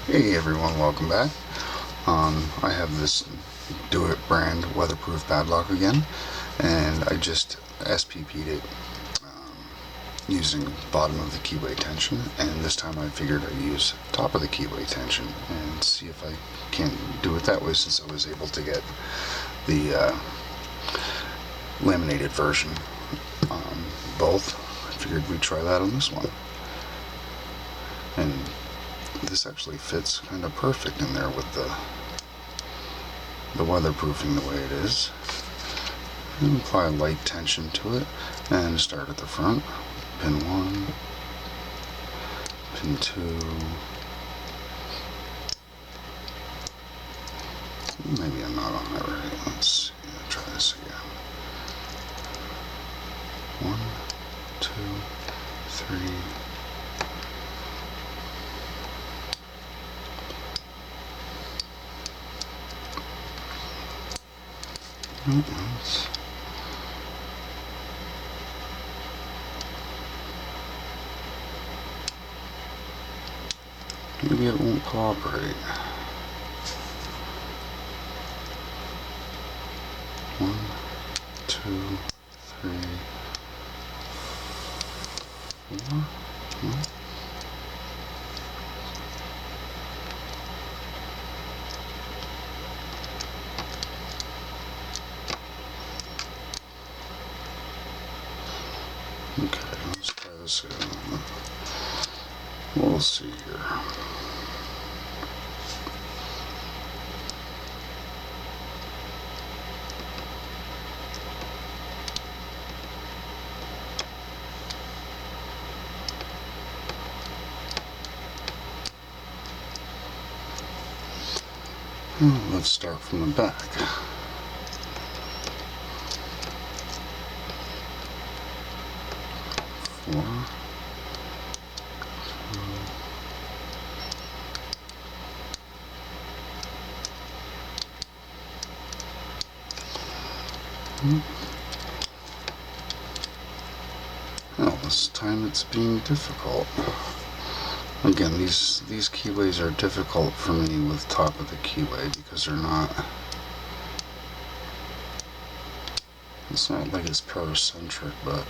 Hey everyone, welcome back. I have this Doit brand weatherproof padlock again, and I just SPP'd it using bottom of the keyway tension, and this time I figured I'd use top of the keyway tension and see if I can do it that way, since I was able to get the laminated version both. I figured we'd try that on this one, and this actually fits kind of perfect in there with the weatherproofing the way it is. And apply light tension to it and start at the front. Pin 1, pin 2, maybe I'm not on it right. Let's see, try this again. 1, 2, 3. Maybe it won't cooperate. 1, 2, 3, 4. Okay, let's try this again. We'll see here. Let's start from the back. Four, well, this time it's being difficult. Again, these keyways are difficult for me with top of the keyway because they're not. It's not like it's paracentric, but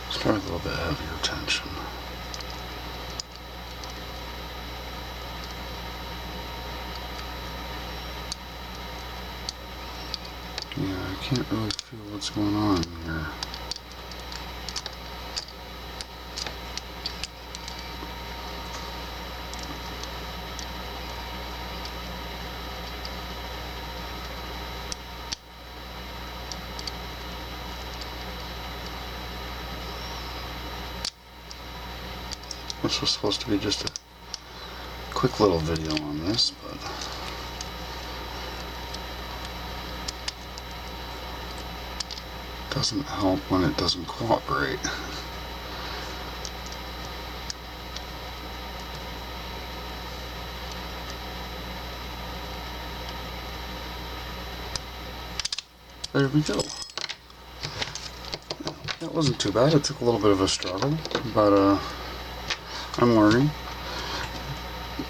start a little bit heavier tension. Yeah, I can't really feel what's going on here. This was supposed to be just a quick little video on this, but it doesn't help when it doesn't cooperate. There we go. That wasn't too bad. It took a little bit of a struggle, but I'm learning.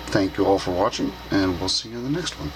Thank you all for watching, and we'll see you in the next one.